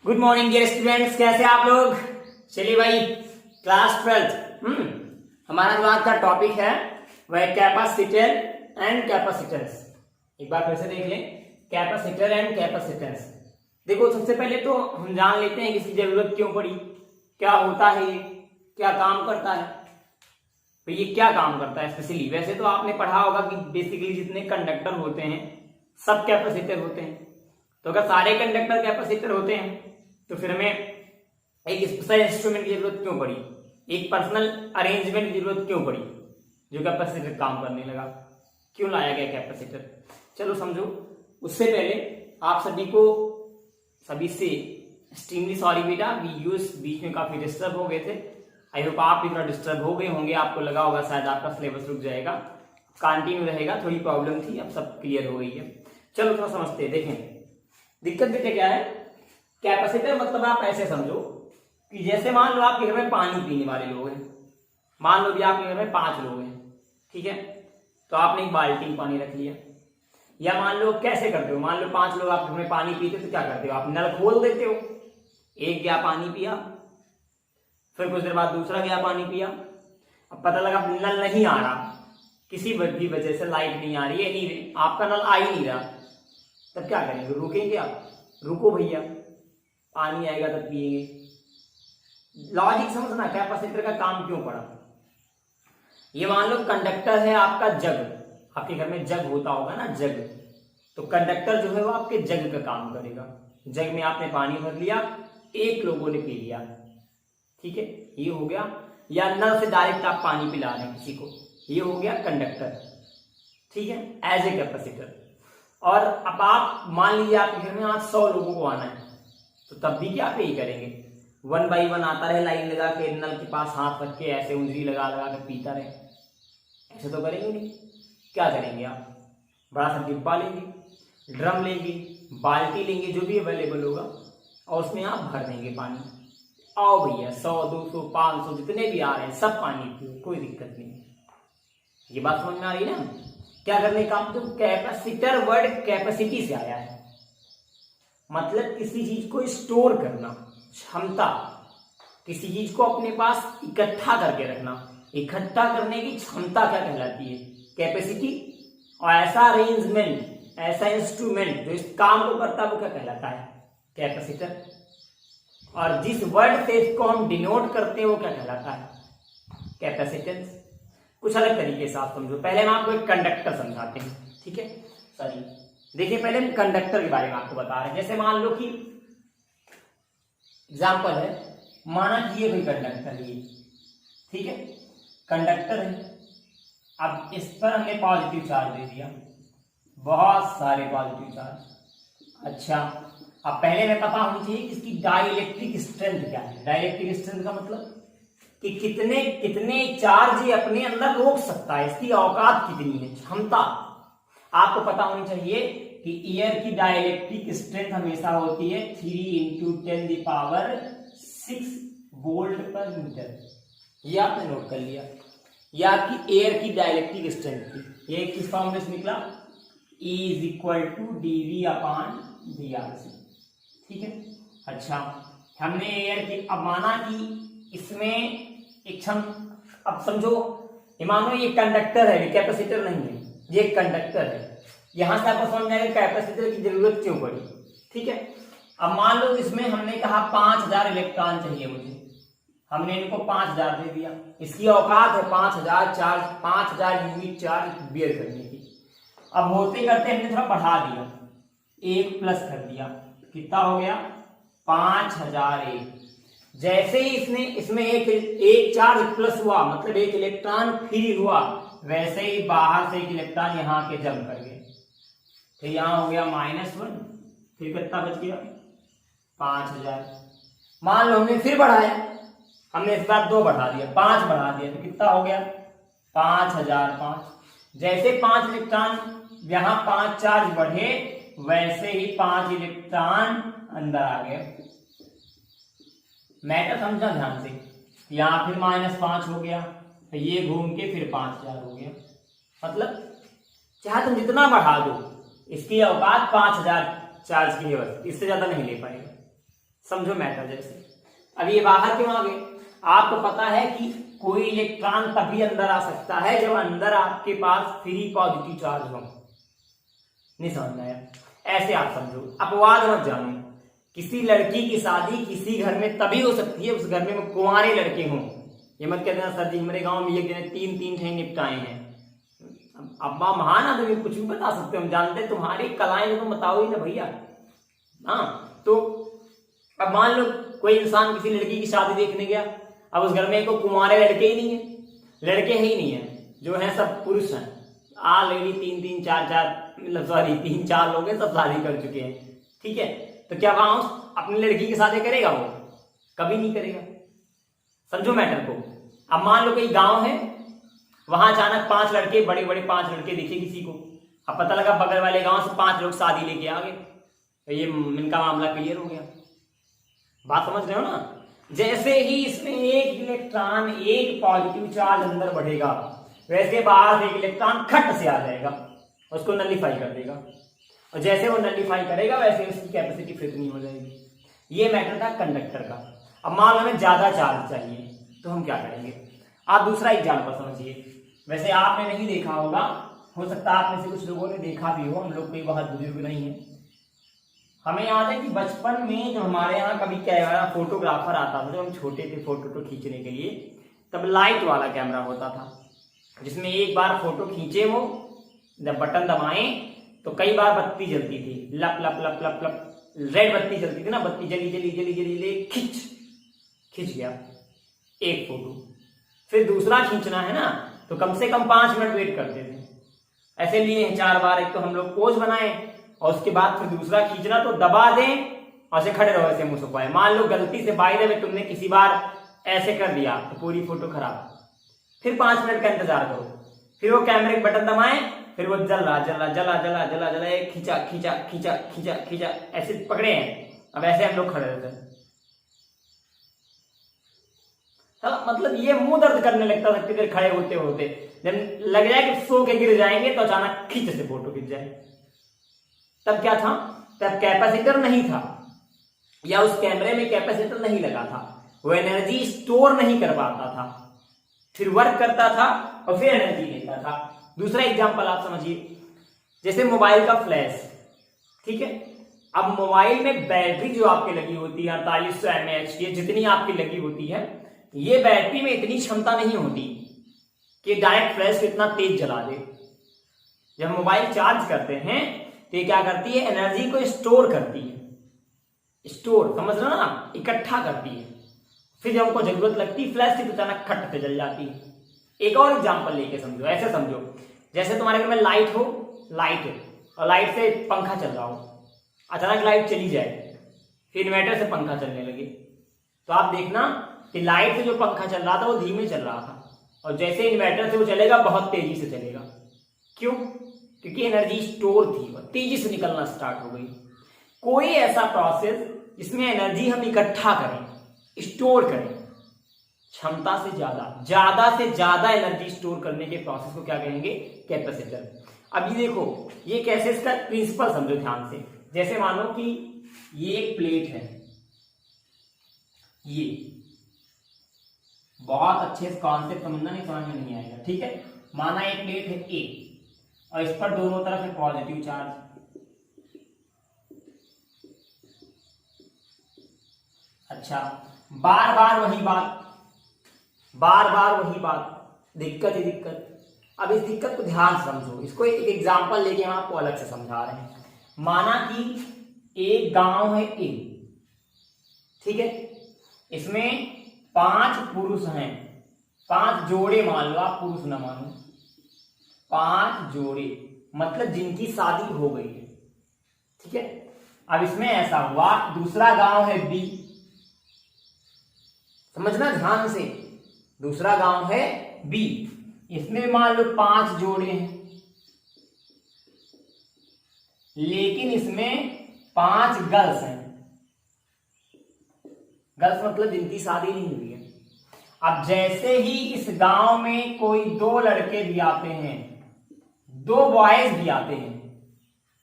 Good morning dear students, कैसे आप लोग। चलिए भाई, क्लास 12 हमारा जो आज का टॉपिक है वह कैपेसिटर एंड कैपेसिटेंस। एक बार फिर से देख लें, कैपेसिटर एंड कैपेसिटेंस। देखो, सबसे पहले तो हम जान लेते हैं कि इसकी जरूरत क्यों पड़ी, क्या होता है ये, क्या काम करता है। तो ये क्या काम करता है स्पेशली, वैसे तो आपने पढ़ा होगा कि बेसिकली जितने कंडक्टर होते हैं सब कैपेसिटर होते हैं। तो अगर सारे कंडक्टर कैपेसिटर होते हैं तो फिर हमें एक स्पेशल इंस्ट्रूमेंट की जरूरत क्यों पड़ी, एक पर्सनल अरेंजमेंट की जरूरत क्यों पड़ी जो कैपेसिटर काम करने लगा, क्यों लाया गया कैपेसिटर। चलो समझो। उससे पहले आप सभी से एक्सट्रीमली सॉरी बेटा, बीच में काफी डिस्टर्ब हो गए थे। आई होप आप भी थोड़ा डिस्टर्ब हो गए होंगे, आपको लगा होगा शायद आपका सिलेबस रुक जाएगा, कंटिन्यू रहेगा। थोड़ी प्रॉब्लम थी, अब सब क्लियर हो गई है। चलो थोड़ा समझते हैं। देखें दिक्कत देखिए क्या है। कैपेसिटर मतलब आप ऐसे समझो कि जैसे मान लो आपके घर में पानी पीने वाले लोग हैं, मान लो भी आपके घर में 5 लोग हैं, ठीक है। तो आपने एक बाल्टी में पानी रख लिया, या मान लो कैसे करते हो, मान लो 5 लोग आपके घर में पानी पीते तो क्या करते हो, आप नल खोल देते हो, एक गया पानी पिया, फिर कुछ देर बाद दूसरा गया पानी पिया। अब पता लगा नल नहीं आ रहा, किसी भी वजह से लाइट नहीं आ रही है, नहीं आपका नल आ ही नहीं रहा, तब क्या करेंगे, रुकेंगे आप, रुको भैया पानी आएगा तब पिएंगे। लॉजिक समझना, कैपेसिटर का काम क्यों पड़ा। ये मान लो कंडक्टर है आपका जग, आपके घर में जग होता होगा ना, जग। तो कंडक्टर जो है वो आपके जग का काम करेगा। जग में आपने पानी भर लिया, एक लोगों ने पी लिया, ठीक है, ये हो गया। या नल से डायरेक्ट आप पानी पिला रहे हैं किसी को, ये हो गया कंडक्टर, ठीक है, एज ए कैपेसिटर। और अब आप मान लीजिए आपके घर में आज 100 लोगों को आना है, तो तब भी क्या पे ही करेंगे, 1 बाई 1 आता रहे, लाइन लगा के नल के पास हाथ रख के ऐसे उंगली लगा लगा के पीता रहे, ऐसे तो करेंगे नहीं। क्या करेंगे आप, बड़ा सा डिब्बा लेंगे, ड्रम लेंगे, बाल्टी लेंगे, जो भी अवेलेबल होगा, और उसमें आप भर देंगे पानी। आओ भैया 100 200 500 जितने भी आ रहे हैं सब पानी पियो, कोई दिक्कत नहीं। ये बात समझ में आ रही है ना। क्या करने का, तो कैपेसिटर वर्ड कैपेसिटी से आया है, मतलब किसी चीज को स्टोर करना, क्षमता, किसी चीज को अपने पास इकट्ठा करके रखना, इकट्ठा करने की क्षमता क्या कहलाती है, कैपेसिटी। और ऐसा अरेंजमेंट, ऐसा इंस्ट्रूमेंट जो इस काम को करता है वो क्या कहलाता है, कैपेसिटर। और जिस वर्ड से इसको हम डिनोट करते हैं वो क्या कहलाता है, कैपेसिटेंस। कुछ अलग तरीके से आप समझो। पहले हम आपको एक कंडक्टर समझाते हैं, ठीक है, सॉरी देखिए, पहले हम कंडक्टर के बारे में आपको बता रहे हैं। जैसे मान लो कि एग्जांपल है, माना कि ये कोई कंडक्टर है, ठीक है, कंडक्टर है। अब इस पर हमने पॉजिटिव चार्ज दे दिया, बहुत सारे पॉजिटिव चार्ज। अच्छा, अब पहले हमें पता होनी चाहिए कि इसकी डाइलेक्ट्रिक स्ट्रेंथ क्या है। डाइलेक्ट्रिक स्ट्रेंथ का मतलब कि कितने कितने चार्ज ये अपने अंदर रोक सकता है, इसकी औकात कितनी है, क्षमता। आपको पता होनी चाहिए कि एयर की डाइलेक्ट्रिक स्ट्रेंथ हमेशा होती है 3 × 10⁻⁶ वोल्ट पर मीटर। ये आपने नोट कर लिया, ये आपकी एयर की डाइलेक्ट्रिक स्ट्रेंथ थी। ये किस फॉर्म में निकला, E = dV/dRc, ठीक है। अच्छा, हमने एयर की, अब माना कि इसमें एक क्षम, अब समझो ये मानो ये कंडक्टर है, ये कैपेसिटर नहीं है, ये कंडक्टर है। यहां से आपको समझ में आएगा कैपेसिटर की जरूरत क्यों पड़ी, ठीक है। अब मान लो इसमें हमने कहा 5000 इलेक्ट्रॉन चाहिए मुझे, हमने इनको 5000 दे दिया, इसकी औकात है 5000 चार्ज, 5000 यूनिट चार्ज बियर करने की। अब होते करते हमने थोड़ा बढ़ा दिया, 1 प्लस कर दिया, कितना हो गया 5001। जैसे ही इसमें एक चार्ज प्लस हुआ, मतलब एक इलेक्ट्रॉन फ्री हुआ, वैसे ही बाहर से एक इलेक्ट्रॉन यहाँ के जंप कर गए, फिर यहाँ हो गया -1, फिर कितना बच गया 5000। मान लो हमने फिर बढ़ाया, हमने इस बार 2 बढ़ा दिया, 5 बढ़ा दिया, तो कितना हो गया 5005। जैसे 5 इलेक्ट्रॉन यहाँ 5 चार्ज बढ़े, वैसे ही 5 इलेक्ट्रॉन अंदर आ गए। मैटर समझा ध्यान से, यहां फिर -5 हो गया, तो ये घूम के फिर 5000 हो गया। मतलब चाहे तुम जितना बढ़ा दो, इसकी औकात 5000 चार्ज की है, बस इससे ज्यादा नहीं ले पाएगा। समझो मैटर। जैसे अब ये बाहर क्यों आ गए? आपको पता है कि कोई इलेक्ट्रॉन तभी अंदर आ सकता है जब अंदर आपके पास फ्री पॉजिटिव चार्ज हो। नहीं समझ में आया? ऐसे आप समझो, अपवाद मत जानो। किसी लड़की की शादी किसी घर में तभी हो सकती है उस घर में कुंवारे लड़के हों। ये मत कहते ना सर जी मेरे गांव में ये 3 ठे निपटाए हैं। अब महान आदमी कुछ भी बता सकते हो, हम जानते हैं तुम्हारी कलाएं तो बताओ ही ना भैया। हाँ तो अब मान लो कोई इंसान किसी लड़की की शादी देखने गया, अब उस घर में कोई कुंवारे लड़के ही नहीं है, लड़के ही नहीं है, जो है सब पुरुष हैं। ऑलरेडी 3-3 4-4 मतलब सॉरी 3-4 लोग हैं, सब शादी कर चुके हैं। ठीक है, तो क्या वहां अपनी लड़की की शादी करेगा? वो कभी नहीं करेगा। समझो मैटर को। अब मान लो कोई गांव है, वहां अचानक 5 लड़के, बड़े बड़े 5 लड़के दिखे किसी को। अब पता लगा बगल वाले गांव से 5 लोग शादी लेके आ गए, तो ये इनका मामला क्लियर हो गया। बात समझ रहे हो ना? जैसे ही इसमें एक इलेक्ट्रॉन एक पॉजिटिव चार्ज अंदर बढ़ेगा, वैसे बाहर से एक इलेक्ट्रॉन खट से आ जाएगा, उसको नलिफाई कर देगा, और जैसे वो नलिफाई करेगा वैसे उसकी कैपेसिटी कितनी हो जाएगी। ये मैटर था कंडक्टर का। अब मान लो हमें ज्यादा चार्ज चाहिए, तो हम क्या करेंगे? आप दूसरा एग्जाम्पल समझिए। वैसे आपने नहीं देखा होगा, हो सकता है आप में से कुछ लोगों ने देखा भी हो, हम लोग कोई बहुत बुजुर्ग नहीं है। हमें याद है कि बचपन में जब हमारे यहाँ कभी कैमरा फोटोग्राफर आता था, जब हम छोटे थे फोटो खींचने के लिए, तब लाइट वाला कैमरा होता था, जिसमें एक बार फोटो खींचे वो, जब बटन दबाएं तो कई बार बत्ती जलती थी, लप लप लप लप लप रेड बत्ती जलती थी ना, बत्ती जली जली जली जली जली खिंच गया एक फोटो। फिर दूसरा खींचना है ना, तो कम से कम 5 मिनट वेट करते थे। ऐसे लिए 4 बार, एक तो हम लोग पोज बनाए और उसके बाद फिर दूसरा खींचना, तो दबा दें और ऐसे खड़े रहो, ऐसे मुंह छुपाए। मान लो गलती से बाय द वे तुमने किसी बार ऐसे कर दिया तो पूरी फोटो खराब। फिर 5 मिनट का इंतजार करो, फिर वो कैमरे के बटन दबाएं, फिर वो जल रहा जला जला जला जला जला खींचा खींचा खींचा खींचा खींचा, ऐसे पकड़े हैं। अब ऐसे हम लोग खड़े रहते हैं, मतलब ये मुंह दर्द करने लगता था किधर खड़े होते होते। जब लग जाए कि सो के गिर जाएंगे तो अचानक खींच से फोटो खींच जाए। तब क्या था? तब कैपेसिटर नहीं था, या उस कैमरे में कैपेसिटर नहीं लगा था, वो एनर्जी स्टोर नहीं कर पाता था, फिर वर्क करता था और फिर एनर्जी लेता था। दूसरा एग्जांपल आप समझिए, जैसे मोबाइल का फ्लैश। ठीक है, अब मोबाइल में बैटरी जो आपकी लगी होती है 4800 mAh की, जितनी आपकी लगी होती है, ये बैटरी में इतनी क्षमता नहीं होती कि डायरेक्ट फ्लैश को इतना तेज जला दे। जब मोबाइल चार्ज करते हैं तो ये क्या करती है? एनर्जी को स्टोर करती है। स्टोर समझ रहे हो ना, इकट्ठा करती है। फिर जब हमको जरूरत लगती है फ्लैश की, तो अचानक खट पे जल जाती है। एक और एग्जांपल लेके समझो, ऐसे समझो जैसे तुम्हारे घर में लाइट हो, और लाइट से पंखा चल रहा हो, अचानक लाइट चली जाए, फिर इन्वर्टर से पंखा चलने लगे, तो आप देखना कि लाइट से जो पंखा चल रहा था वो धीमे चल रहा था, और जैसे इन्वर्टर से वो चलेगा बहुत तेजी से चलेगा। क्यों? क्योंकि एनर्जी स्टोर थी, वो तेजी से निकलना स्टार्ट हो गई। कोई ऐसा प्रोसेस जिसमें एनर्जी हम इकट्ठा करें, स्टोर करें, क्षमता से ज्यादा से ज्यादा एनर्जी स्टोर करने के प्रोसेस को क्या कहेंगे? कैपेसिटर। अब ये देखो, ये कैसे, इसका प्रिंसिपल समझो ध्यान से। जैसे मानो कि ये एक प्लेट है, ये बहुत अच्छे से कॉन्सेप्ट समझना, नहीं समझ में नहीं आएगा। ठीक है, माना एक प्लेट है ए, और इस पर दोनों तरफ है पॉजिटिव चार्ज। अच्छा, बार बार वही बात, दिक्कत ही दिक्कत। अब इस दिक्कत को ध्यान से समझो, इसको एक एग्जांपल लेके हम आपको अलग से समझा रहे हैं। माना कि एक गांव है ए, ठीक है, इसमें 5 पुरुष हैं, 5 जोड़े मान लो, आप पुरुष न मानो, 5 जोड़े मतलब जिनकी शादी हो गई है। ठीक है, अब इसमें ऐसा हुआ, दूसरा गांव है बी, समझना ध्यान से, दूसरा गांव है बी, इसमें मान लो 5 जोड़े हैं, लेकिन इसमें 5 गर्ल्स हैं। गर्ल्स मतलब जिनकी शादी नहीं हुई है। अब जैसे ही इस गांव में कोई 2 लड़के भी आते हैं, 2 बॉयज भी आते हैं,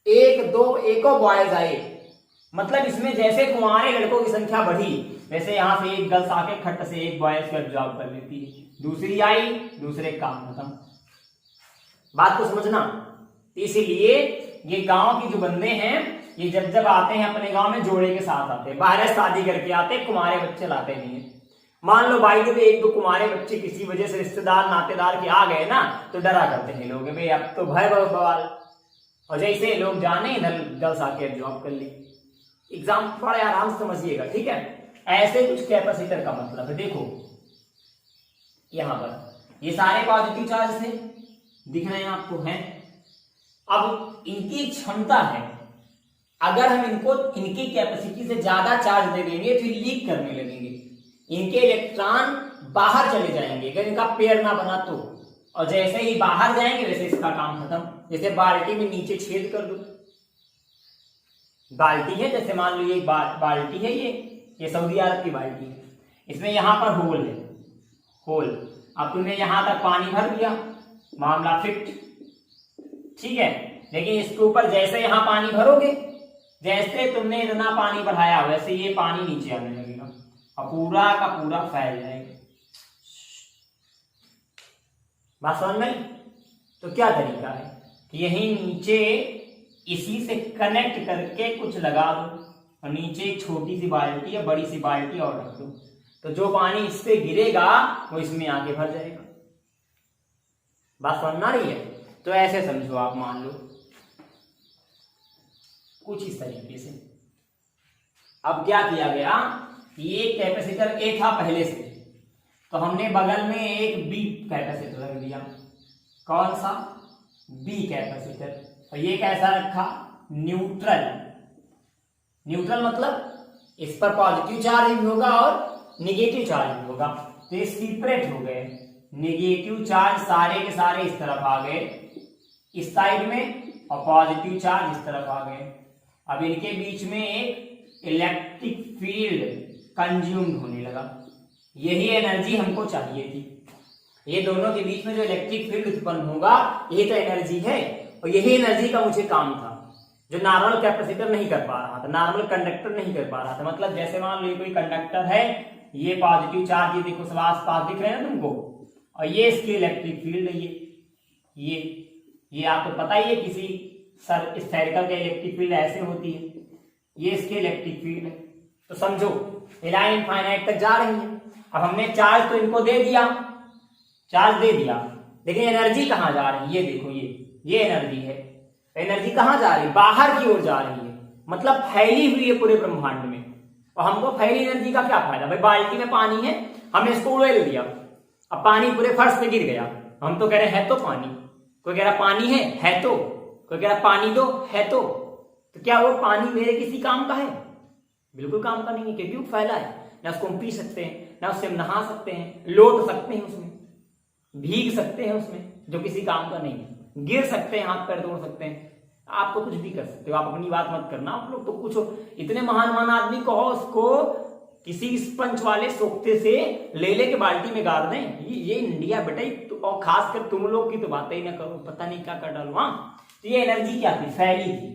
एको बॉयज आए, मतलब इसमें जैसे कुंवारे लड़कों की संख्या बढ़ी वैसे यहाँ से एक गर्ल्स आके खट से एक बॉयज को एब्जॉर्ब कर लेती है, दूसरी आई, दूसरे काम खत्म। बात को समझना। इसीलिए ये गांव के जो बंदे हैं ये जब जब आते हैं अपने गांव में जोड़े के साथ आते हैं, बाहर शादी करके आते, कुंवारे बच्चे लाते नहीं है। मान लो भाई जब एक दो कुंवारे बच्चे किसी वजह से रिश्तेदार नातेदार के आ गए ना तो डरा करते हैं लोग, भाई अब तो भय बहुत बवाल, और जैसे लोग जाने इधर गर्ल्स आके एब्जॉर्ब कर ली। एग्जाम बड़े आराम से समझिएगा, ठीक है। ऐसे कुछ कैपेसिटर का मतलब है। देखो यहां पर ये सारे पॉजिटिव चार्ज थे, दिख रहे हैं आपको, हैं। अब इनकी क्षमता है, अगर हम इनको इनकी कैपेसिटी से ज्यादा चार्ज दे देंगे तो लीक करने लगेंगे, इनके इलेक्ट्रॉन बाहर चले जाएंगे अगर इनका पेयर ना बना तो, और जैसे ही बाहर जाएंगे वैसे इसका काम खत्म। जैसे बाल्टी में नीचे छेद कर दो, बाल्टी है, जैसे मान लो ये बाल्टी है, ये सऊदी अरब की बाल्टी है, इसमें यहां पर होल है, होल। अब तुमने यहां तक पानी भर दिया, मामला फिट, ठीक है। लेकिन इसके ऊपर जैसे यहां पानी भरोगे, जैसे तुमने इतना पानी बढ़ाया वैसे ये पानी नीचे आने लगेगा और पूरा का पूरा फैल जाएगा। बात समझ में? तो क्या तरीका है कि यही नीचे इसी से कनेक्ट करके कुछ लगा दो और नीचे एक छोटी सी बाल्टी या बड़ी सी बाल्टी और रख दो, तो जो पानी इससे गिरेगा वो इसमें आके भर जाएगा। बात समझना रही है? तो ऐसे समझो आप, मान लो कुछ इस तरीके से। अब क्या किया गया, ये कैपेसिटर ए था पहले से, तो हमने बगल में एक बी कैपेसिटर रख दिया। कौन सा? B capacitor. और ये कैसा रखा? न्यूट्रल। न्यूट्रल मतलब इस पर पॉजिटिव चार्ज भी होगा और निगेटिव चार्ज भी होगा, तो ये सेपरेट हो गए। निगेटिव चार्ज सारे के सारे इस तरफ आ गए इस साइड में, और पॉजिटिव चार्ज इस तरफ आ गए। अब इनके बीच में एक इलेक्ट्रिक फील्ड कंज्यूम्ड होने लगा। यही एनर्जी हमको चाहिए थी। ये दोनों के बीच में जो इलेक्ट्रिक फील्ड उत्पन्न होगा ये तो एनर्जी है, और यही एनर्जी का मुझे काम था जो नॉर्मल कैपेसिटर नहीं कर पा रहा था, नॉर्मल कंडक्टर नहीं कर पा रहा था। मतलब जैसे मान लो कोई कंडक्टर है, ये पॉजिटिव चार्ज, ये देखो सब आस पास दिख रहे हैं तुमको, और ये इसकी इलेक्ट्रिक फील्ड है। ये आपको पता ही है, किसी स्फेरिकल का इलेक्ट्रिक फील्ड ऐसे होती है, ये इसकी इलेक्ट्रिक फील्ड है। तो समझो ये लाइन इनफाइनाइट तक जा रही है। अब हमने चार्ज तो इनको दे दिया, चार्ज दे दिया, लेकिन एनर्जी कहां जा रही है? ये देखो, ये एनर्जी है। एनर्जी कहां जा रही है? बाहर की ओर जा रही है, मतलब फैली हुई है पूरे ब्रह्मांड में। और हमको फैली एनर्जी का क्या फायदा? भाई बाल्टी में पानी है, हमने इसको उड़ेल दिया, अब पानी पूरे फर्श पे गिर गया, हम तो कह रहे हैं तो पानी, कोई कह रहा पानी है तो, कोई कह रहा पानी दो, है तो क्या वो पानी मेरे किसी काम का है? बिल्कुल काम का नहीं है, क्योंकि वो फैला है। ना उसको हम पी सकते हैं, ना उससे हम नहा सकते हैं, लौट सकते हैं उसमें, भीग सकते हैं उसमें, जो किसी काम का नहीं है, गिर सकते हैं, हाथ पैर तोड़ सकते हैं, आपको कुछ भी कर सकते हो। आप अपनी बात मत करना, आप लोग तो कुछ इतने महान आदमी कहो उसको किसी स्पंज वाले सोखते से ले के बाल्टी में गाड़ दें। ये इंडिया बेटा, और खासकर तुम लोग की तो बातें ही ना करो, पता नहीं क्या कर डालो। हाँ, तो ये एनर्जी क्या थी? फैली थी,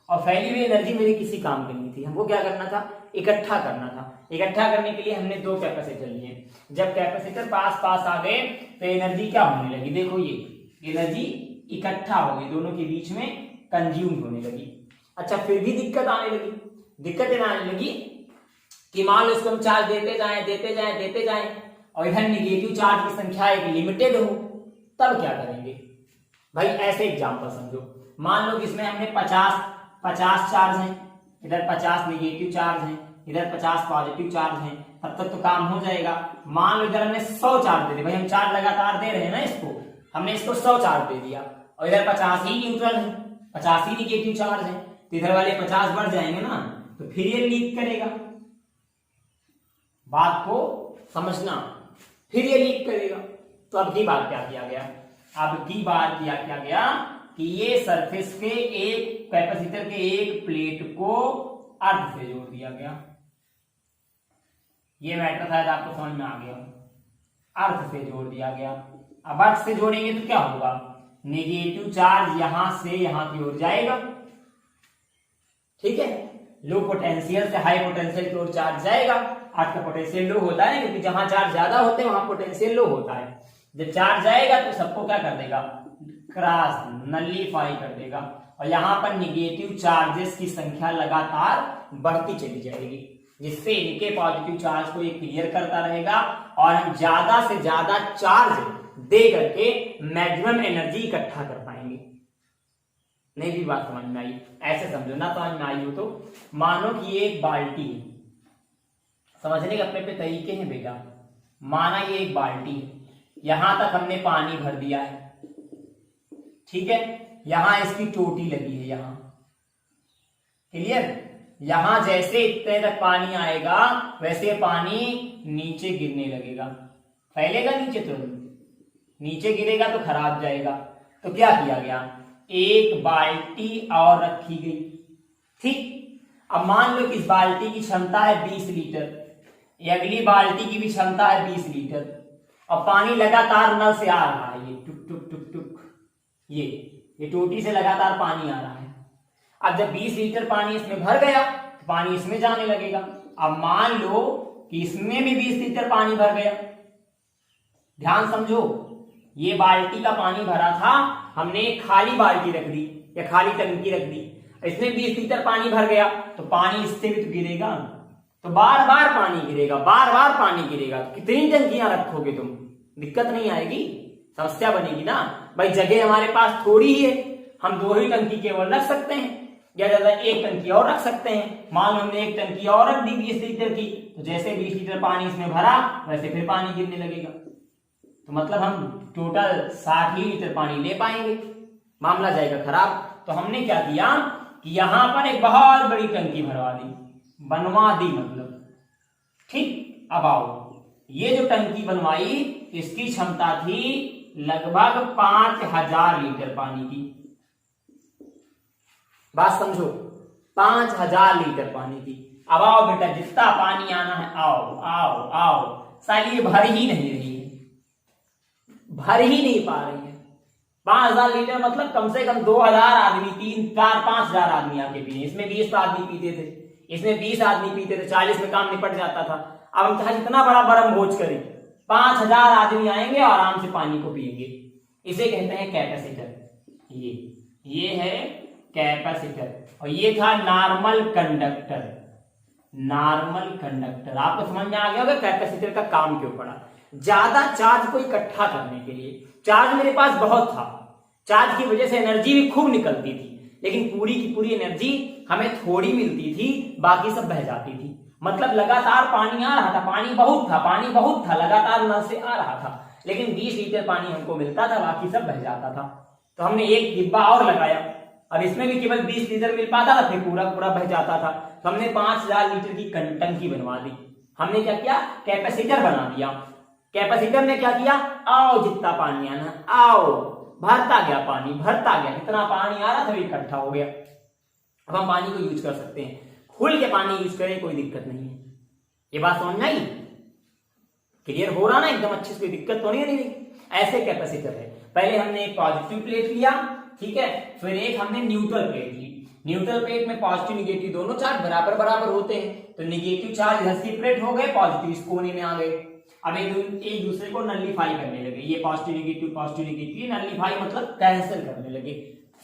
और फैली हुई एनर्जी मेरे किसी काम की नहीं थी। हमको क्या करना था? इकट्ठा करना था। इकट्ठा करने के लिए हमने दो कैपेसिटर लिए। जब कैपेसिटर पास पास आ गए तो एनर्जी क्या होने लगी? देखो ये एनर्जी इकट्ठा हो गई, दोनों के बीच में कंज्यूम होने लगी। अच्छा, फिर भी दिक्कत आने लगी। दिक्कत आने लगी कि मान लो इसको हम चार्ज देते जाएं और इधर निगेटिव चार्ज की संख्या एक लिमिटेड हो, तब क्या करेंगे? भाई ऐसे एग्जांपल समझो, मान लो कि इसमें हमने 50 चार्ज हैं, इधर 50 निगेटिव चार्ज हैं, इधर 50 पॉजिटिव चार्ज हैं, तब तक तो काम हो जाएगा। मान लो इधर हमने 100 चार्ज दे दिए, भाई हम चार्ज लगातार दे रहे हैं ना इसको, हमने इसको 100 चार्ज दे दिया, और इधर 50 ही न्यूट्रल है, 50 ही निगेटिव चार्ज है, तो इधर वाले 50 बढ़ जाएंगे ना, तो फिर ये लीक करेगा। बात को समझना, फिर ये लीक करेगा। तो अब की बार क्या किया गया? अब की बार क्या गया कि ये सरफेस के एक कैपेसिटर के एक प्लेट को अर्थ से जोड़ दिया गया। ये मैटर शायद आपको समझ में आ गया, अर्थ से जोड़ दिया गया। अब अर्थ से जोड़ेंगे तो क्या होगा? निगेटिव चार्ज यहां से यहां की ओर जाएगा, ठीक है, लो पोटेंशियल से हाई पोटेंशियल की ओर चार्ज जाएगा। अर्थ का पोटेंशियल लो होता है क्योंकि जहां चार्ज ज्यादा होते हैं वहां पोटेंशियल लो होता है। जब चार्ज जाएगा तो सबको क्या कर देगा, क्रॉस नलीफाई कर देगा, और यहाँ पर निगेटिव चार्जेस की संख्या लगातार बढ़ती चली जाएगी, जिससे इनके पॉजिटिव चार्ज को ये क्लियर करता रहेगा और हम ज्यादा से ज्यादा चार्ज दे करके मैक्सिमम एनर्जी इकट्ठा कर पाएंगे। नहीं भी बात समझ में आई? ऐसे समझो ना, समझ में आई हो तो मानो कि ये एक बाल्टी है, समझने के अपने अपने तरीके हैं बेटा। माना ये एक बाल्टी है, यहां तक हमने पानी भर दिया है, ठीक है, यहां इसकी टोटी लगी है, यहां क्लियर। यहां जैसे इतने तक पानी आएगा वैसे पानी नीचे गिरने लगेगा, फैलेगा नीचे, तो नीचे गिरेगा तो खराब जाएगा। तो क्या किया गया, एक बाल्टी और रखी गई, ठीक। अब मान लो कि इस बाल्टी की क्षमता है 20 लीटर, ये अगली बाल्टी की भी क्षमता है 20 लीटर, और पानी लगातार नल से आ रहा है, ये टुक टुक टुक टुक, ये टोटी से लगातार पानी आ रहा है। अब जब 20 लीटर पानी इसमें भर गया तो पानी इसमें जाने लगेगा। अब मान लो कि इसमें भी 20 लीटर पानी भर गया, ध्यान समझो, ये बाल्टी का पानी भरा था, हमने एक खाली बाल्टी रख दी या खाली टंकी रख दी, इसमें 20 लीटर पानी भर गया तो पानी इससे भी तो गिरेगा, तो बार बार पानी गिरेगा, बार बार पानी गिरेगा। तो कितनी टंकियां रखोगे तुम, दिक्कत नहीं आएगी, समस्या बनेगी ना भाई। जगह हमारे पास थोड़ी ही है, हम 2 ही टंकी केवल रख सकते हैं, या ज्यादा एक टंकी और रख सकते हैं। मान लो हमने एक टंकी और रख दी 20 लीटर की, तो जैसे 20 लीटर पानी इसमें भरा वैसे फिर पानी गिरने लगेगा, तो मतलब हम टोटल 60 ही लीटर पानी ले पाएंगे, मामला जाएगा खराब। तो हमने क्या किया कि यहां पर एक बहुत बड़ी टंकी बनवा दी मतलब, ठीक। अब आओ, ये जो टंकी बनवाई इसकी क्षमता थी लगभग 5000 लीटर पानी की, बात समझो, 5000 लीटर पानी की। अब आओ बेटा, जितना पानी आना है आओ आओ आओ, साली ये भर ही नहीं रही है, भर ही नहीं पा रही है। 5000 लीटर मतलब कम से कम 2000 आदमी, 3, 4, 5000 आदमी आके पिए। इसमें 20 आदमी पीते थे, इसमें 20 आदमी पीते थे, 40 में काम निपट जाता था। अब हम चाहे जितना बड़ा बरम भोज करें, 5000 आदमी आएंगे और आराम से पानी को पिएंगे। इसे कहते हैं कैपेसिटर। ये है कैपेसिटर, और ये था नॉर्मल कंडक्टर। नॉर्मल कंडक्टर आपको समझ में आ गया होगा कैपेसिटर का काम क्यों पड़ा। ज्यादा चार्ज को इकट्ठा करने के लिए, चार्ज मेरे पास बहुत था, चार्ज की वजह से एनर्जी भी खूब निकलती थी, लेकिन पूरी की पूरी एनर्जी हमें थोड़ी मिलती थी, बाकी सब बह जाती थी। मतलब लगातार पानी आ रहा था, पानी बहुत था, लगातार नल से आ रहा था, लेकिन 20 लीटर पानी हमको मिलता था, बाकी सब बह जाता था। तो हमने एक डिब्बा और लगाया, अब इसमें भी केवल 20 लीटर मिल पाता था, फिर पूरा पूरा बह जाता था। तो हमने 5000 लीटर की टंकी बनवा दी। हमने क्या किया, कैपेसिटर बना दिया। कैपेसिटर ने क्या किया, आओ जितना पानी आना आओ, भरता गया पानी, भरता गया, जितना पानी आ रहा था इकट्ठा हो गया। अब हम पानी को यूज कर सकते हैं, खुल के पानी यूज करें, कोई दिक्कत नहीं है। ये बात समझ में आई, क्लियर हो रहा ना एकदम अच्छे से, कोई दिक्कत तो नहीं है। ऐसे कैपेसिटर है, पहले हमने एक पॉजिटिव प्लेट लिया, ठीक है, फिर एक हमने न्यूट्रल प्लेट ली। न्यूट्रल प्लेट में पॉजिटिव निगेटिव दोनों चार्ज बराबर बराबर होते हैं, तो निगेटिव चार्ज इधर सेपरेट हो गए, पॉजिटिव इस कोने में आ गए। अब एक दूसरे को नलिफाई करने लगे, ये पॉजिटिव निगेटिव नलिफाई मतलब कैंसिल करने लगे,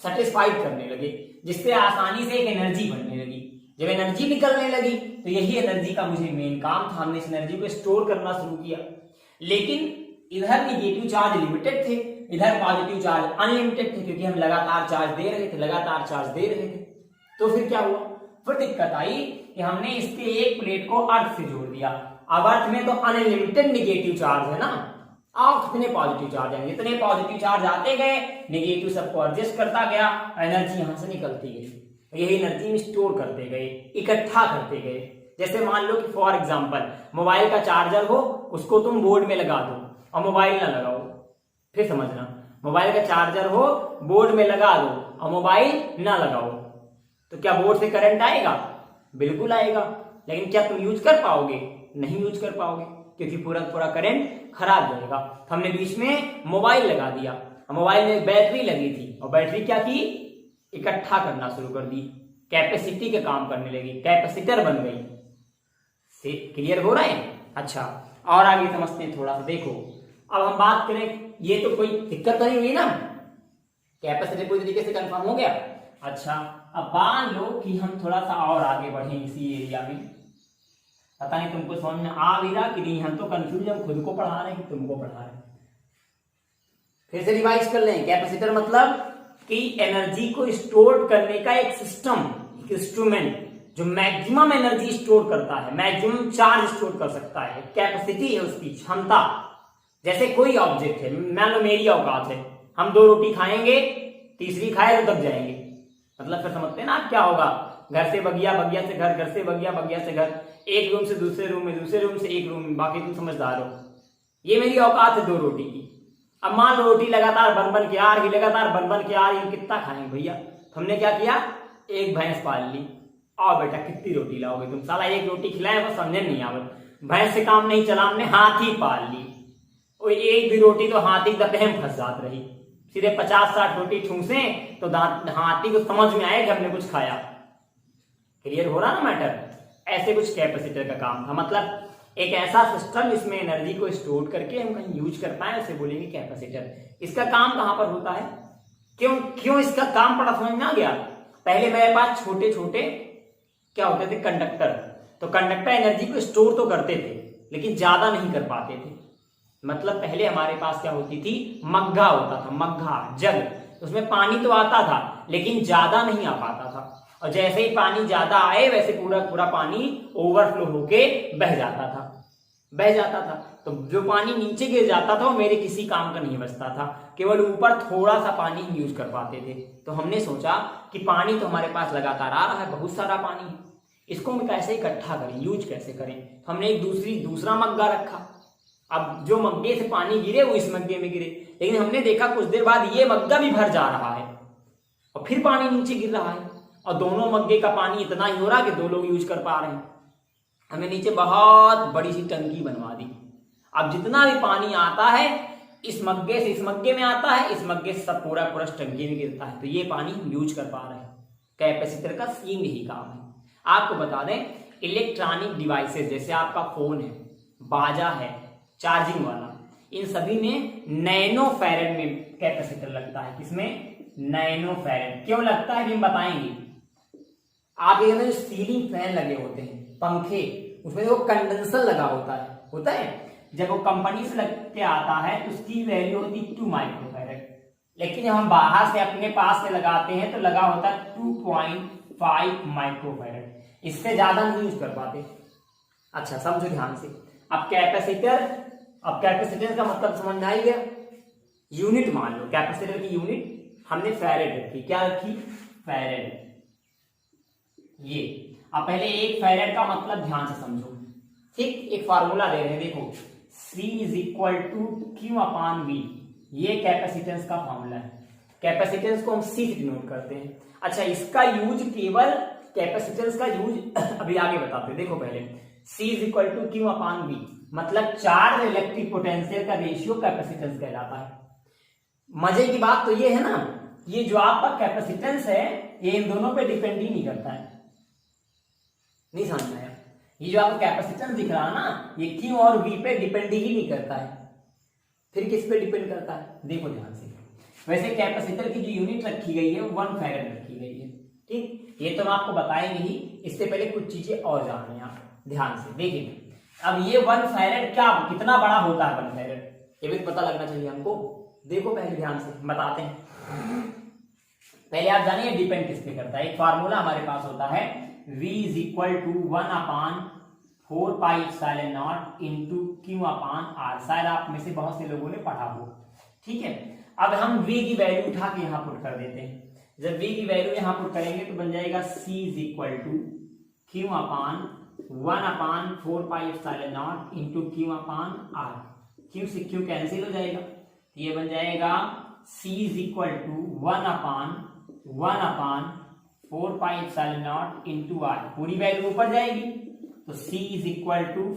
सेटिस्फाइड करने लगे, जिससे आसानी से एक एनर्जी बनने लगी। जब एनर्जी निकलने लगी तो यही एनर्जी का मुझे मेन काम था, हमने इस एनर्जी को स्टोर करना शुरू किया। लेकिन इधर निगेटिव चार्ज लिमिटेड थे, इधर पॉजिटिव चार्ज अनलिमिटेड थे, क्योंकि हम लगातार चार्ज दे रहे थे। तो फिर क्या हुआ, फिर दिक्कत आई कि हमने इसके एक प्लेट को अर्थ से जोड़ दिया। अब अर्थ में तो अनलिमिटेड निगेटिव चार्ज है ना, आओ कितने पॉजिटिव चार्ज आएंगे, इतने पॉजिटिव चार्ज आते गए, निगेटिव सबको एडजस्ट करता गया, एनर्जी यहां से निकलती गई, यही एनर्जी स्टोर करते गए, इकट्ठा करते गए। जैसे मान लो कि फॉर एग्जांपल मोबाइल का चार्जर हो, उसको तुम बोर्ड में लगा दो और मोबाइल ना लगाओ, फिर समझना, मोबाइल का चार्जर हो, बोर्ड में लगा दो और मोबाइल ना लगाओ, तो क्या बोर्ड से करंट आएगा? बिल्कुल आएगा, लेकिन क्या तुम यूज कर पाओगे? नहीं यूज कर पाओगे, क्योंकि पूरा पूरा करंट खराब जाएगा। तो हमने बीच में मोबाइल लगा दिया, मोबाइल में बैटरी लगी थी, और बैटरी क्या की, इकट्ठा करना शुरू कर दी, कैपेसिटी का काम करने लगी, कैपेसिटर बन गई। क्लियर हो रहा है? अच्छा, और आगे समझते हैं थोड़ा सा। देखो अब हम बात करें, ये तो कोई दिक्कत तो नहीं हुई ना, कैपेसिटर पूरी तरीके से कंफर्म हो गया। अच्छा, अब मान लो कि हम थोड़ा सा और आगे बढ़े इसी एरिया में, पता नहीं तुमको समझ में आ भी रहा कि नहीं, हम तो कंफ्यूज, हम खुद को पढ़ा रहे हैं कि तुमको पढ़ा रहे हैं। फिर से रिवाइज कर लें। कैपेसिटर मतलब कि एनर्जी को स्टोर करने का एक सिस्टम, एक इंस्ट्रूमेंट जो मैक्सिमम एनर्जी स्टोर करता है, मैक्सिमम चार्ज स्टोर कर सकता है। कैपेसिटी है उसकी क्षमता। जैसे कोई ऑब्जेक्ट है, मान लो मेरी औकात है, हम 2 रोटी खाएंगे, तीसरी खाए तो दब जाएंगे, मतलब फिर समझते हैं ना आप क्या होगा। घर से बगिया, बगिया से घर, घर से बगिया, बगिया से घर, एक रूम से दूसरे रूम में, दूसरे रूम से एक रूम में, बाकी तुम समझदार हो। ये मेरी औकात है 2 रोटी की। अब मान लो रोटी लगातार बन बन के आ रही, लगातार बन बन के आ रही, हम कितना खाएंगे भैया? हमने क्या किया, एक भैंस पाल ली। आओ बेटा कितनी रोटी लाओगे तुम? साला एक रोटी खिलाए बस, समझे नहीं आवत। भैंस से काम नहीं चला, हमने हाथी पाल ली, और एक भी रोटी तो हाथी दबे में फंस जात रही। सीधे 50-60 रोटी ठूसे तो हाथी को समझ में आए कि हमने कुछ खाया। क्लियर हो रहा ना मैटर? ऐसे कुछ कैपेसिटर का काम था, मतलब एक ऐसा सिस्टम जिसमें एनर्जी को स्टोर करके हम कहीं यूज कर पाए, उसे बोलेंगे कैपेसिटर। इसका काम कहां पर होता है, क्यों इसका काम पड़ा समझ में आ गया? पहले मेरे पास छोटे छोटे क्या होते थे, कंडक्टर। तो कंडक्टर एनर्जी को स्टोर तो करते थे लेकिन ज्यादा नहीं कर पाते थे। मतलब पहले हमारे पास क्या होती थी, मग्घा होता था, मग्घा जग, उसमें पानी तो आता था लेकिन ज्यादा नहीं आ पाता था। और जैसे ही पानी ज्यादा आए वैसे पूरा पूरा पानी ओवरफ्लो होके बह जाता था, बह जाता था। तो जो पानी नीचे गिर जाता था वो मेरे किसी काम का नहीं बचता था, केवल ऊपर थोड़ा सा पानी हम यूज कर पाते थे। तो हमने सोचा कि पानी तो हमारे पास लगातार आ रहा है, बहुत सारा पानी है, इसको हम कैसे इकट्ठा करें, यूज कैसे करें। तो हमने एक दूसरा मग्गा रखा। अब जो मग्गे से पानी गिरे वो इस मग्गे में गिरे, लेकिन हमने देखा कुछ देर बाद ये मग्गा भी भर जा रहा है और फिर पानी नीचे गिर रहा है, और दोनों मग्गे का पानी इतना ही हो रहा है कि 2 लोग यूज कर पा रहे हैं। हमने नीचे बहुत बड़ी सी टंकी बनवा दी। अब जितना भी पानी आता है इस मग्गे से इस मग्गे में आता है, इस मग्गे से सब पूरा पूरा टंकी में गिरता है, तो ये पानी हम यूज कर पा रहे हैं। कैपेसिटर का सेम यही काम है। आपको बता दें, इलेक्ट्रॉनिक डिवाइसेस जैसे आपका फोन है, बाजा है, चार्जिंग वाला, इन सभी में नैनो फैरेड में कैपेसिटर लगता है। किसमें? Nano farad. क्यों लगता है हम बताएंगे। आप ये जो सीलिंग फैन लगे होते हैं, पंखे, उसमें वो कंडेंसर लगा होता है। जब वो कंपनी से लग के आता है तो उसकी वैल्यू होती है 2 माइक्रोफैरेड, लेकिन जब हम बाहर से अपने पास से लगाते हैं तो लगा होता है 2.5 माइक्रोफैरेड। इससे ज्यादा नहीं यूज कर पाते। अच्छा समझो ध्यान से। अब कैपेसिटर का मतलब समझ में आई गया। यूनिट मान लो, कैपेसिटर की यूनिट हमने फैरेड रखी। क्या रखी? फैरेड। ये अब पहले एक फैरेड का मतलब ध्यान से समझो, ठीक? एक फार्मूला दे रहे हैं, देखो, C = Q/V। ये कैपेसिटेंस का फॉर्मूला है। कैपेसिटेंस को हम C से डिनोट करते हैं। अच्छा, इसका यूज केवल कैपेसिटेंस का यूज अभी आगे बताते हैं। देखो पहले C = Q/V मतलब चार्ज इलेक्ट्रिक पोटेंशियल का रेशियो कैपेसिटेंस कहलाता है। मजे की बात तो ये है ना, ये जो आपका कैपेसिटेंस है ये इन दोनों पे डिपेंड ही नहीं करता है। नहीं समझ में आया? ये जो आपको कैपेसिटेंस दिख रहा है ना, ये Q और V पे डिपेंड ही नहीं करता है। फिर किस पे डिपेंड करता है? देखो ध्यान से। वैसे कैपेसिटर की जो यूनिट रखी गई है वो 1 फैरेड रखी गई है, ठीक? ये तो हम आपको बताएंगे ही, इससे पहले कुछ चीजें और जान लें आप ध्यान से। देखिए अब ये 1 फैरेड क्या कितना बड़ा होता है 1 फैरेड, ये भी पता लगना चाहिए हमको। देखो पहले ध्यान से बताते हैं। पहले आप जानिए डिपेंड किस पे करता है। एक फार्मूला हमारे पास होता है V = 1/4πε0 × Q/R। शायद आप में से बहुत से लोगों ने पढ़ा हो, ठीक है? अब हम V की वैल्यू उठा के यहां पुट कर देते हैं। जब V की वैल्यू यहां पुट करेंगे तो बन जाएगा C = Q/1/4πε0 × Q/R। Q से Q कैंसिल हो जाएगा, ये बन जाएगा C = 1/4πε0 × R। पूरी वैल्यू ऊपर जाएगी तो C =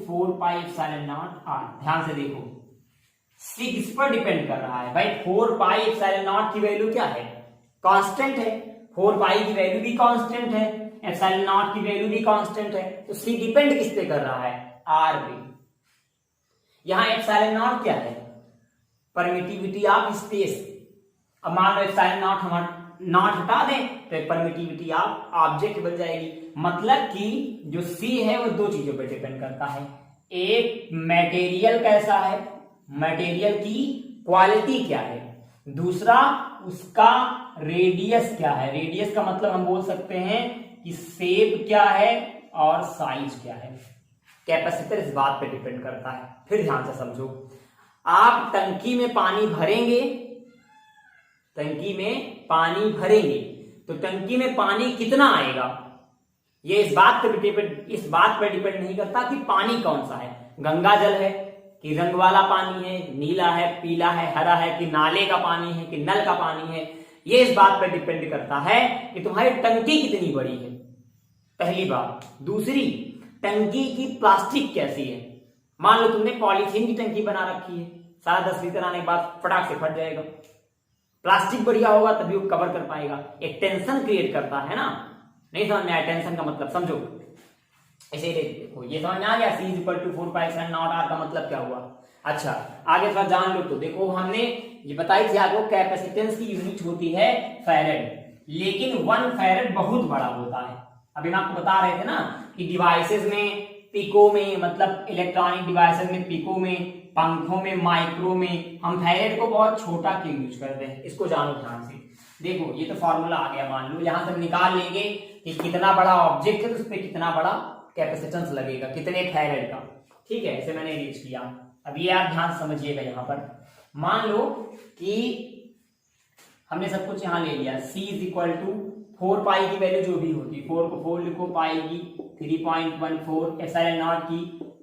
4πε0R। ध्यान से देखो, C किस पर डिपेंड कर रहा है भाई? 4πε0 की वैल्यू क्या है? कांस्टेंट है। 4π की वैल्यू भी कांस्टेंट है, एप्सिलॉन नॉट की वैल्यू भी कांस्टेंट है, तो सी डिपेंड किस पे कर रहा है, आर पे। यहां एप्सिलॉन नॉट क्या है, परमिटिविटी ऑफ स्पेस। अब मान लो एप्सिलॉन नॉट हम नॉट हटा दें तो परमिटिविटी ऑफ ऑब्जेक्ट बन जाएगी। मतलब कि जो सी है वो दो चीजों पर डिपेंड करता है, एक मटेरियल कैसा है, मटेरियल की क्वालिटी क्या है, दूसरा उसका रेडियस क्या है। रेडियस का मतलब हम बोल सकते हैं कि शेप क्या है और साइज क्या है। कैपेसिटर इस बात पे डिपेंड करता है। फिर ध्यान से समझो, आप टंकी में पानी भरेंगे, टंकी में पानी भरेंगे तो टंकी में पानी कितना आएगा, ये इस बात पर डिपेंड नहीं करता कि पानी कौन सा है, गंगा जल है कि रंग वाला पानी है, नीला है, पीला है, हरा है, कि नाले का पानी है कि नल का पानी है। ये इस बात पर डिपेंड करता है कि तुम्हारी टंकी कितनी बड़ी है, पहली बात। दूसरी, टंकी की प्लास्टिक कैसी है। मान लो तुमने पॉलीथीन की टंकी बना रखी है, सारा 10 लीटर आने के बाद फटाक से फट जाएगा। प्लास्टिक बढ़िया होगा तभी वो कवर कर पाएगा, एक टेंशन क्रिएट करता है ना। नहीं समझ में आया टेंशन का मतलब, समझो ऐसे देखो, ये समझ में आ गया। C = 4 pi epsilon not R का मतलब क्या हुआ। अच्छा आगे थोड़ा जान लो। तो देखो हमने ये बताई थी आपको, कैपेसिटेंस की यूनिट होती है फैरेड, लेकिन 1 फैरेड बहुत बड़ा होता है। अभी हम आपको बता रहे थे ना कि डिवाइसेस में पिको में, मतलब इलेक्ट्रॉनिक डिवाइसेस में पिको में, पंखों में, माइक्रो में हम फैरेड को बहुत छोटा क्यों यूज करते हैं, इसको जानो ध्यान से। देखो ये तो फॉर्मूला आ गया, मान लो यहां से हम निकाल लेंगे कि कितना बड़ा ऑब्जेक्ट है तो उस पर कितना बड़ा कैपेसिटेंस लगेगा, कितने फैरेड का। ठीक है, इसे मैंने रीच किया। अब ये आप ध्यान समझिएगा, यहां पर मान लो कि हमने सब कुछ यहां ले लिया। C = 4 पाई की वैल्यू जो भी होती है, 4 को 4 लिखो, पाई की 3.14, एप्सिलॉन नॉट की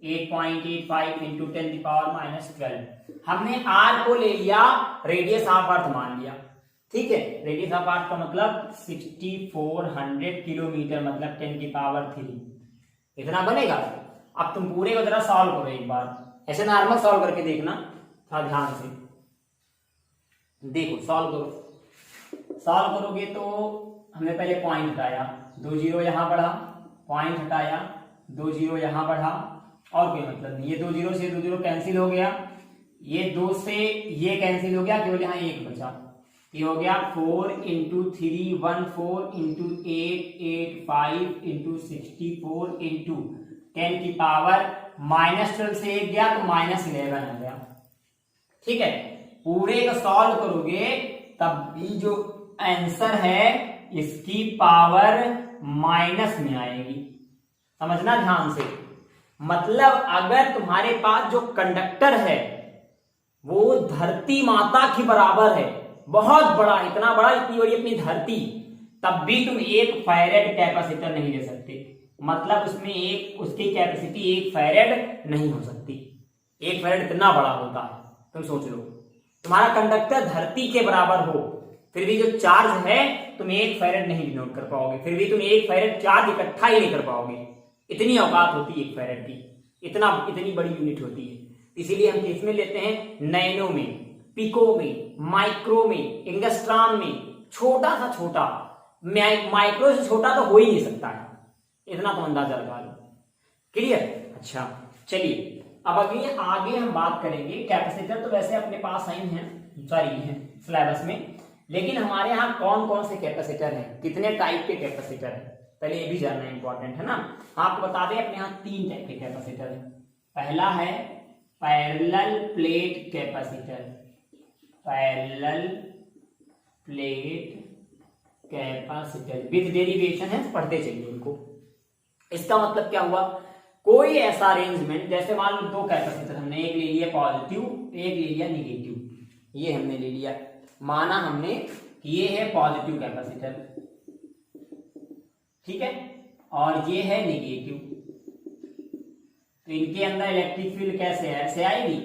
8.85 इंटू 10⁻⁻12। हमने R को ले लिया, रेडियस ऑफ अर्थ मान लिया। ठीक है, रेडियस ऑफ अर्थ का मतलब 6400 किलोमीटर, मतलब 10⁻3। इतना बनेगा। अब तुम पूरे को जरा सॉल्व करो एक बार, ऐसे नॉर्मल सॉल्व करके देखना, थोड़ा ध्यान से देखो। सॉल्व करो, सॉल्व करोगे तो हमने पहले पॉइंट हटाया, 2 0 यहां बढ़ा, पॉइंट हटाया, 2 0 यहां बढ़ा, और कोई मतलब नहीं। ये 2 0 से 2 0 कैंसिल हो गया, ये 2 से ये कैंसिल हो गया, केवल यहां 1 बचा। ये हो गया 4 × 314 × 885 × 64 × 10⁻⁻12 से 1 गया तो -11 आ गया। ठीक है, पूरे को सॉल्व करोगे तब भी जो आंसर है इसकी पावर माइनस में आएगी। समझना ध्यान से। मतलब अगर तुम्हारे पास जो कंडक्टर है वो धरती माता के बराबर है, बहुत बड़ा, इतना बड़ा, इतनी बड़ी अपनी धरती, तब भी तुम 1 फैरेड कैपेसिटर नहीं ले सकते। मतलब उसमें उसकी कैपेसिटी 1 फैरेड नहीं हो सकती। 1 फैरेड इतना बड़ा होता है, तुम सोच लो। तुम्हारा कंडक्टर धरती के बराबर हो, फिर भी जो चार्ज है तुम 1 फैरेड नहीं डिनोट कर पाओगे, फिर भी तुम 1 फैरेड चार्ज इकट्ठा ही नहीं कर पाओगे। इतनी औकात होती है 1 फैरेड की, इतनी बड़ी यूनिट होती है। इसीलिए हम किसमें लेते हैं, नैनो में, पिको में, माइक्रो में, एंगस्ट्रॉम में। छोटा सा छोटा, माइक्रो से छोटा तो हो ही नहीं सकता है, इतना तो अंदाजा लगा लो। क्लियर। अच्छा चलिए, अब आगे हम बात करेंगे। कैपेसिटर तो वैसे अपने पास ही हैं, सॉरी है सिलेबस में, लेकिन हमारे यहाँ कौन कौन से कैपेसिटर हैं, कितने टाइप के कैपेसिटर हैं, पहले ये भी जानना इंपॉर्टेंट है ना। आपको बता दें अपने यहाँ 3 टाइप के कैपेसिटर हैं। पहला है parallel plate capacitor, parallel plate capacitor with derivation है, पढ़ते चलिए इनको। इसका मतलब क्या हुआ, कोई ऐसा अरेंजमेंट, जैसे मान लो 2 कैपेसिटर हमने, एक ले लिया पॉजिटिव, एक ले लिया निगेटिव। ये हमने ले लिया, माना हमने कि ये है पॉजिटिव कैपेसिटर, ठीक है, और ये है निगेटिव। तो इनके अंदर इलेक्ट्रिक फील्ड कैसे है, ऐसे आएगी।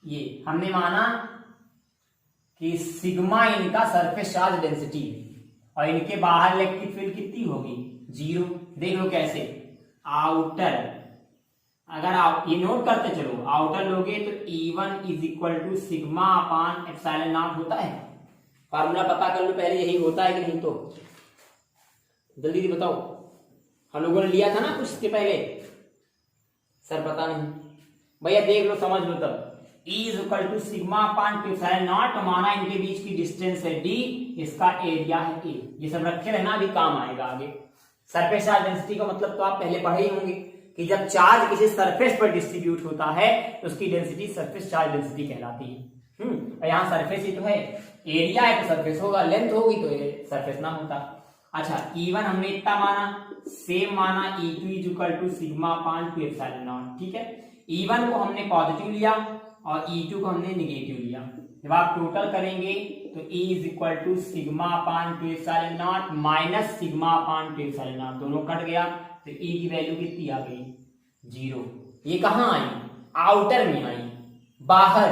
ये हमने माना कि सिग्मा इनका सरफेस चार्ज डेंसिटी है, और इनके बाहर इलेक्ट्रिक फील्ड कितनी होगी, 0। देख लो कैसे, आउटर, अगर आप ये नोट करते चलो, आउटर लोगे तो E1 = σ/ε0 होता है। फार्मूला पता कर लो पहले, यही होता है कि नहीं। तो जल्दी जल्दी बताओ, हम लोगों ने लिया था ना कुछ इसके पहले। सर पता नहीं भैया, देख लो समझ लो तब। E is equal to sigma upon two epsilon not, माना इनके बीच की डिस्टेंस है d, इसका एरिया है A। ये सब रखे रहना, अभी काम आएगा आगे। सरफेस चार्ज डेंसिटी का मतलब तो आप पहले पढ़े ही होंगे कि जब चार्ज किसी सरफेस पर डिस्ट्रीब्यूट होता है तो उसकी डेंसिटी सरफेस चार्ज डेंसिटी कहलाती है। और यहाँ सरफेस ही तो है, एरिया है तो सरफेस होगा, लेंथ होगी तो ये सरफेस ना होता। अच्छा E1 हमने इतना माना, सेम माना E2 is equal to sigma upon two epsilon not. ठीक है, E1 को हमने पॉजिटिव लिया और E2 को हमने निगेटिव लिया। जब आप टोटल करेंगे तो E is equal to sigma upon two epsilon not minus sigma upon two epsilon not, दोनों कट गया तो E की वैल्यू कितनी आ गई? 0। ये कहाँ आई? आउटर में आई, बाहर।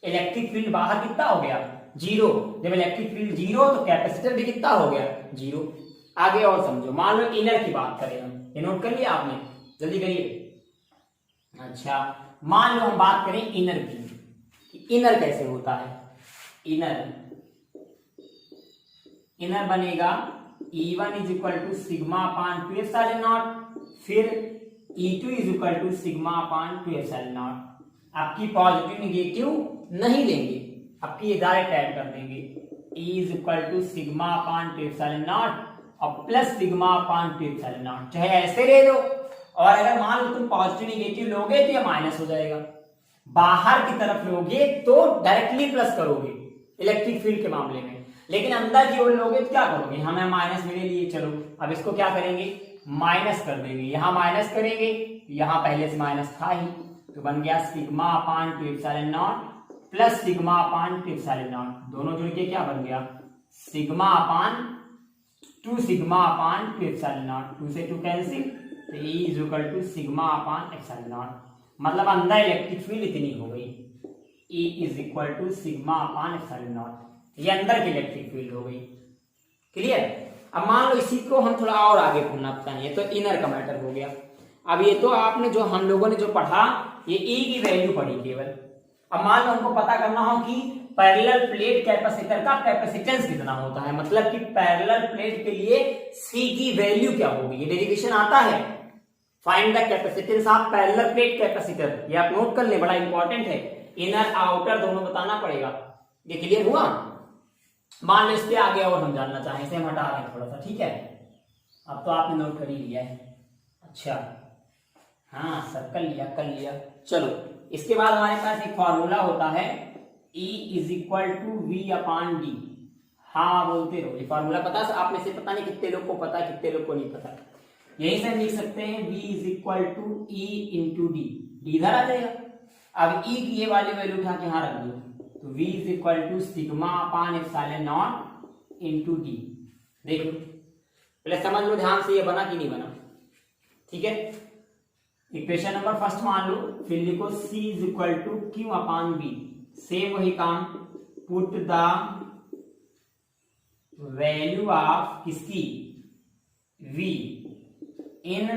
इलेक्ट्रिक फील्ड बाहर कितना हो गया? 0। जब इलेक्ट्रिक फील्ड 0 तो कैपेसिटर भी कितना हो गया? 0। आगे और समझो, मान लो इनर की बात करें हम, ये नोट कर लिया आपने? जल्दी करिए। अच्छा मान लो हम बात करें इनर की, इनर कैसे होता है? इनर बनेगा E1 is equal to sigma upon two epsilon naught, फिर E2 is equal to sigma upon two epsilon naught. आपकी पॉजिटिव निगेटिव नहीं लेंगे, आपकी ये डायरेक्ट ऐड कर देंगे। E is equal to sigma upon two epsilon naught और plus sigma upon two epsilon naught, चाहे ऐसे ले लो, और अगर मान लो तुम पॉजिटिव निगेटिव लोगे तो ये माइनस हो जाएगा। बाहर की तरफ लोगे तो डायरेक्टली प्लस करोगे इलेक्ट्रिक फील्ड के मामले में, लेकिन अंदर की ओर लोगे तो क्या करोगे? हमें माइनस में ले लिए, चलो अब इसको क्या करेंगे? माइनस कर देंगे। यहां माइनस करेंगे, यहां पहले से माइनस था ही, तो बन गया sigma upon two epsilon not plus sigma upon two epsilon not, दोनों जुड़ के क्या बन गया? Sigma upon two sigma upon two epsilon not, 2 से 2 कैंसिल, तो E is equal to sigma upon epsilon not. मतलब अंदर इलेक्ट्रिक फील्ड इतनी हो गई, E is equal to sigma upon epsilon not, ये अंदर की इलेक्ट्रिक फील्ड हो गई। क्लियर? अब मान लो इसी को हम थोड़ा और आगे पढ़ना पता नहीं, ये तो इनर का मैटर हो गया। अब ये तो आपने जो हम लोगों ने जो पढ़ा, ये E की वैल्यू पढ़ी केवल। अब मान लो हमको पता करना हो कि पैरेलल प्लेट कैपेसिटर का कैपेसिटेंस कितना होता है, मतलब कि पैरेलल प्लेट के लिए C की वैल्यू क्या होगी। ये डेरिवेशन आता है, find the capacitance of parallel plate capacitor, ये आप नोट कर ले, बड़ा इंपॉर्टेंट है। इनर आउटर दोनों बताना पड़ेगा। ये क्लियर हुआ? मान लो इसके आगे और हम जानना चाहें, इसे हम हटा दें थोड़ा सा, ठीक है? अब तो आपने नोट कर ही लिया है। अच्छा हाँ सर कर लिया। चलो इसके बाद हमारे पास एक फॉर्मूला होता है E is equal to V upon D. हाँ बोलते रहो, ये फॉर्मूला पता है आप में से? पता नहीं कितने लोग को पता है, कितने लोग को नहीं पता। यही से हम लिख सकते हैं V is equal to E into D, D इधर आ जाएगा। अब E की ये वाली वैल्यू उठा के यहाँ रख दो, तो V is equal to sigma upon epsilon not into D. देखो पहले समझ लो ध्यान से, ये बना कि नहीं बना? ठीक है, इक्वेशन नंबर फर्स्ट मान लो, फिर लिखो C is equal to Q upon B. Same वही काम, पुट द वैल्यू ऑफ किसकी? V in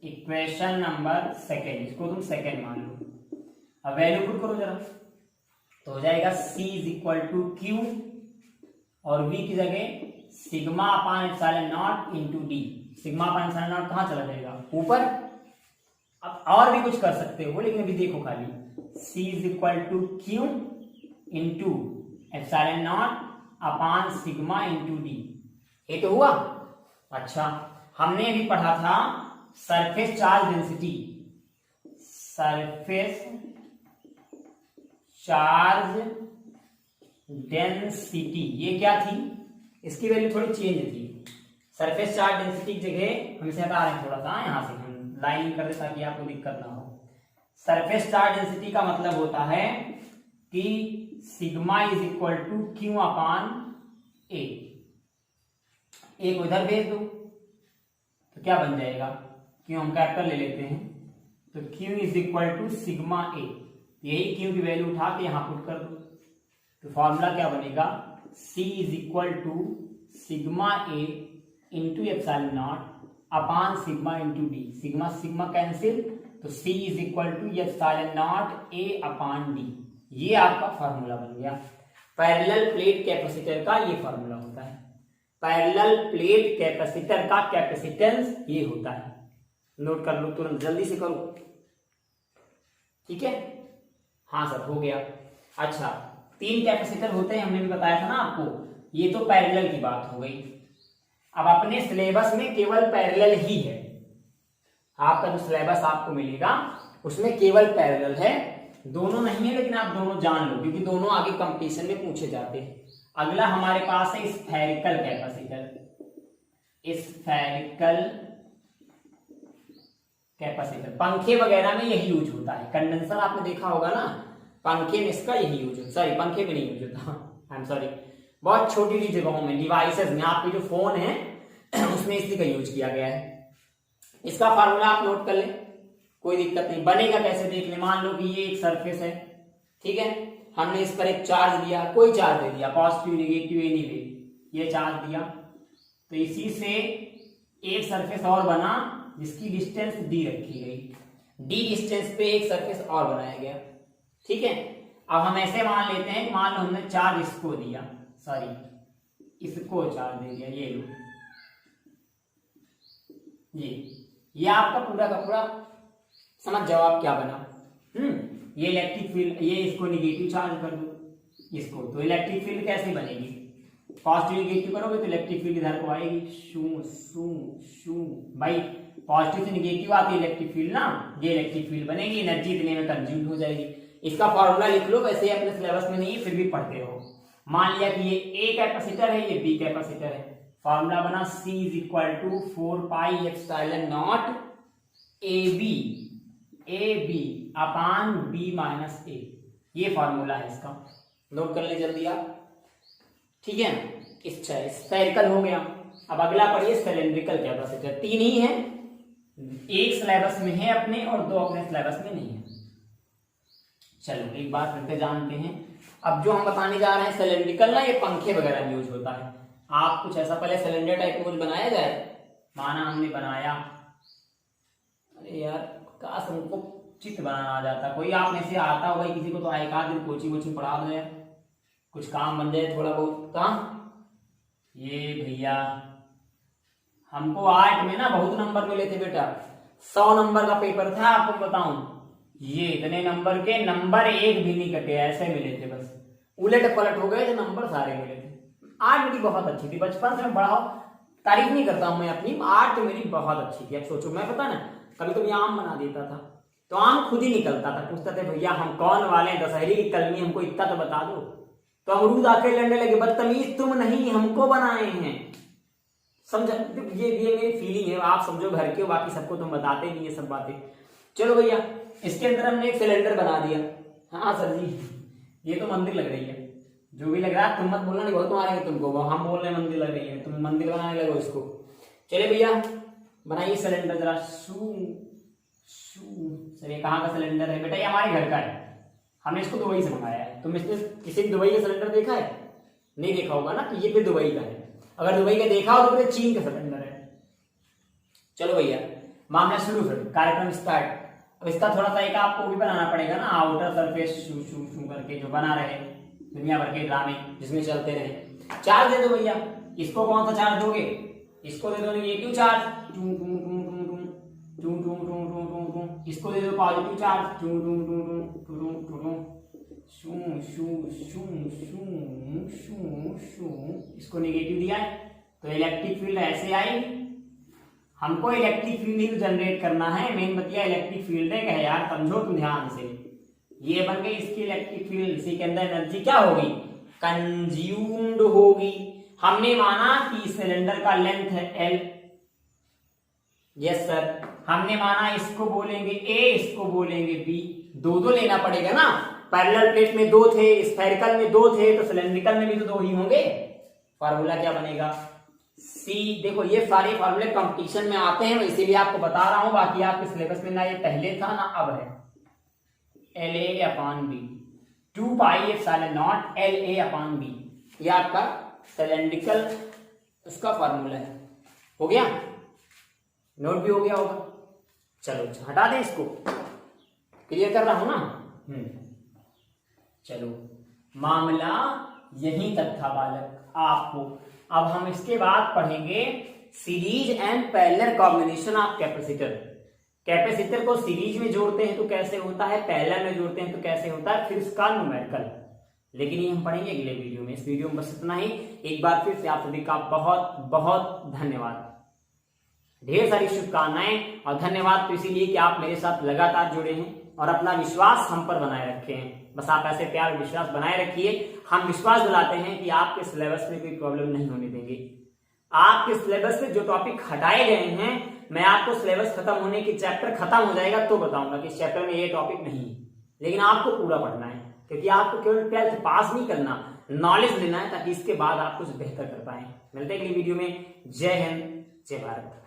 equation number second, इसको तुम सेकेंड मान लो। अब वैल्यू पुट करो जरा, तो हो जाएगा C is equal to Q और V की जगह sigma upon epsilon not into D. Sigma upon epsilon not कहाँ चला जाएगा? ऊपर। अब और भी कुछ कर सकते हो, लेकिन अभी देखो खाली C is equal to Q into epsilon not upon sigma into D. ये तो हुआ। अच्छा हमने अभी पढ़ा था surface charge density. Surface charge density ये क्या थी? इसकी वैल्यू थोड़ी चेंज थी। सरफेस चार्ज डेंसिटी की जगह हम इसे हटा रहे हैं थोड़ा सा, यहां से हम लाइन कर दे ताकि आपको दिक्कत ना हो। सरफेस चार्ज डेंसिटी का मतलब होता है कि sigma is equal to Q upon A. A को इधर भेज दो तो क्या बन जाएगा? क्यू हम कैपिटल ले लेते हैं, तो Q is equal to sigma A. यही क्यू की वैल्यू उठा के यहां पुट कर दो, तो फॉर्मूला क्या बनेगा? C is equal to sigma A into epsilon not upon sigma into D. Sigma sigma cancel, तो C is equal to epsilon not A upon D. ये आपका फॉर्मूला बन गया। पैरेलल प्लेट कैपेसिटर का ये फॉर्मूला होता है। पैरेलल प्लेट कैपेसिटर का कैपेसिटेंस ये होता है। नोट कर लो तुरंत, जल्दी से करो, ठीक है। हाँ सर हो गया। अच्छा 3 कैपेसिटर होते हैं, हमने भी बताया था ना आपको, ये तो पैरेलल की बात हो गई। अब अपने सिलेबस में केवल पैरेलल ही है, आपका जो सिलेबस आपको मिलेगा उसमें केवल पैरेलल है, दोनों नहीं है, लेकिन आप दोनों जान लो क्योंकि दोनों आगे कंपटीशन में पूछे जाते हैं। अगला हमारे पास है स्फेरिकल कैपेसिटर। स्फेरिकल कैपेसिटर पंखे वगैरह में यही यूज होता है, कंडेंसर आपने देखा होगा ना, पंखे में इसका यही यूज होता है, सॉरी पंखे में नहीं यूज होता, आई एम सॉरी, बहुत छोटी छोटी जगहों में, डिवाइसेस में, आपके जो फोन है उसमें इसी का यूज किया गया है। इसका फार्मूला आप नोट कर लें, कोई दिक्कत नहीं, बनेगा कैसे देख लें। मान लो कि ये एक सरफेस है, ठीक है, हमने इस पर एक चार्ज दिया, कोई चार्ज दे दिया, पॉजिटिव नेगेटिव एनीवे, ये चार्ज दिया, तो इसी से एक सरफेस और बना जिसकी डिस्टेंस डी रखी गई, डी डिस्टेंस पे एक सरफेस और बनाया गया, ठीक है। अब हम ऐसे मान लेते हैं, मान लो हमने चार्ज इसको दिया, सॉरी इसको चार्ज दे दिया, ये लो, ये आपका पूरा का पूरा समझ जाओ आप क्या बना। ये इलेक्ट्रिक फील्ड, ये इसको निगेटिव चार्ज कर दो इसको, तो इलेक्ट्रिक फील्ड कैसे बनेगी, पॉजिटिव निगेटिव करोगे तो इलेक्ट्रिक फील्ड इधर को आएगी, शू शू शू, भाई पॉजिटिव से निगेटिव आती है इलेक्ट्रिक फील्ड ना, ये इलेक्ट्रिक फील्ड बनेगी, एनर्जी इतने में कंज्यूम हो जाएगी। इसका फॉर्मूला लिख लो, वैसे ही अपने सिलेबस में नहीं है फिर भी पढ़ते रहो। मान लिया कि ये ए कैपेसिटर है, ये बी कैपेसिटर है, फॉर्मूला बना C is equal to 4 pi epsilon not A B upon B minus A, ये फॉर्मूला है इसका, नोट कर ले जल्दी आप, ठीक है। अच्छा स्फेरिकल हो गया। अब अगला पढ़िए सिलेंड्रिकल कैपेसिटर। 3 ही है, एक सिलेबस में है अपने और 2 अपने सिलेबस में नहीं है। चलो एक बात फिर से जानते हैं, अब जो हम बताने जा रहे हैं सिलेंड्रिकल ना, ये पंखे वगैरह में यूज होता है। आप कुछ ऐसा पहले सिलेंडर टाइप कुछ बनाया जाए, माना हमने बनाया, अरे यार काश हमको चित्र बनाना आ जाता, कोई आप में से आता होगा किसी को तो एक आध दिन कोचिंग वोचिंग पढ़ा दो, कुछ काम बन जाए थोड़ा बहुत काम। ये भैया हमको आर्ट में ना बहुत नंबर मिले थे बेटा, 100 नंबर का पेपर था, आपको बताऊं, ये इतने नंबर के नंबर एक भी नहीं कटे, ऐसे मिले थे, बस उलट पलट हो गए थे, नंबर सारे मिले थे। आर्ट मेरी बहुत अच्छी थी, बचपन से मैं बड़ा तारीफ नहीं करता हूं मैं अपनी, आर्ट मेरी बहुत अच्छी थी। अब सोचो, मैं पता ना कभी कभी आम बना देता था, तो आम खुद ही निकलता था, पूछते थे भैया हम कौन वाले, दशहरी की कलमी हमको इतना तो बता दो, तो अमरूद आके लड़ने लगे, बदतमीज तुम नहीं हमको बनाए हैं, समझा। ये मेरी फीलिंग है, आप समझो घर के हो, बाकी सबको तुम बताते नहीं ये सब बातें। चलो भैया इसके अंदर हमने एक सिलेंडर बना दिया, हाँ सर जी ये तो मंदिर लग रही है, जो भी लग रहा है तुम मत बोलना, नहीं बहुत मारेंगे तुमको, हम बोल रहे हैं मंदिर लग रही है, तुम मंदिर बनाने लगो इसको। चले भैया बनाइए सिलेंडर जरा, शू शू। सर ये कहाँ का सिलेंडर है बेटा, ये हमारे घर का है, हमने इसको दुबई से मंगाया है। तुम इसने किसी दुबई का सिलेंडर देखा है? नहीं देखा होगा ना, तो ये फिर दुबई का है, अगर दुबई का देखा हो तो फिर चीन का सिलेंडर है। चलो भैया मामला शुरू, फिर कार्यक्रम स्टार्ट। अब इसका थोड़ा सा एक आपको भी बनाना पड़ेगा ना, आउटर सरफेस शू शू शू करके जो बना रहे दुनिया भर के ड्रामे जिसमें चलते रहे। चार्ज दे दो भैया, इसको कौन सा चार्ज दोगे, इसको दे दो नेगेटिव चार्ज, टू टू टू टू टू टू टू टू टू टू टू, इसको दे दो पॉजिटिव चार्ज, टू टू टू टू टू टू टू, शू शू शू शू शू शू, इसको नेगेटिव दिया है तो इलेक्ट्रिक फील्ड ऐसे आई। हमको इलेक्ट्रिक फील्ड ही जनरेट करना है, मेन बतिया इलेक्ट्रिक फील्ड है यार, समझो तुम ध्यान से। ये बन गई इसकी इलेक्ट्रिक फील्ड, इसी के अंदर एनर्जी क्या होगी, कंज्यूम्ड होगी। हमने माना कि सिलेंडर का लेंथ है L, यस सर, हमने माना इसको बोलेंगे A, इसको बोलेंगे B, दो लेना पड़ेगा ना, पैरेलल प्लेट में 2 थे, स्फेरिकल में 2 थे, तो सिलेंड्रिकल में भी तो 2 ही होंगे। फार्मूला क्या बनेगा C, देखो ये सारे फार्मूले कंपटीशन में आते हैं, इसीलिए आपको बता रहा हूं, बाकी आपके सिलेबस में ना ये पहले था ना अब है। LA upon B, 2 pi epsilon not LA upon B, ये आपका सिलेंड्रिकल उसका फार्मूला है। हो गया, नोट भी हो गया होगा। चलो हटा दें इसको, क्लियर कर रहा हूं ना। चलो मामला यहीं तक था बालक, आपको अब हम इसके बाद पढ़ेंगे series and parallel combination of capacitor. Capacitor को सीरीज में जोड़ते हैं तो कैसे होता है, पैरेलल में जोड़ते हैं तो कैसे होता है, फिर इसका न्यूमेरिकल। लेकिन ये हम पढ़ेंगे अगले वीडियो में। इस वीडियो में बस इतना ही। एक बार फिर से आप सभी का बहुत बहुत धन्यवाद, ढेर सारी शुभकामनाएं और धन्यवाद तो इसीलिए कि आप मेरे साथ लगातार जुड़े हैं और अपना विश्वास हम पर बनाए रखे हैं। बस आप ऐसे प्यार विश्वास बनाए रखिए। हम विश्वास दिलाते हैं कि आपके सिलेबस में कोई प्रॉब्लम नहीं होने देंगे। आपके सिलेबस से जो टॉपिक हटाए गए हैं, मैं आपको सिलेबस खत्म होने की, चैप्टर खत्म हो जाएगा तो बताऊंगा कि इस चैप्टर में ये टॉपिक नहीं है, लेकिन आपको पूरा पढ़ना है, क्योंकि आपको केवल 12th पास नहीं करना, नॉलेज लेना है, ताकि इसके बाद आप कुछ बेहतर कर पाए। मिलते हैं अगली वीडियो में। जय हिंद, जय भारत।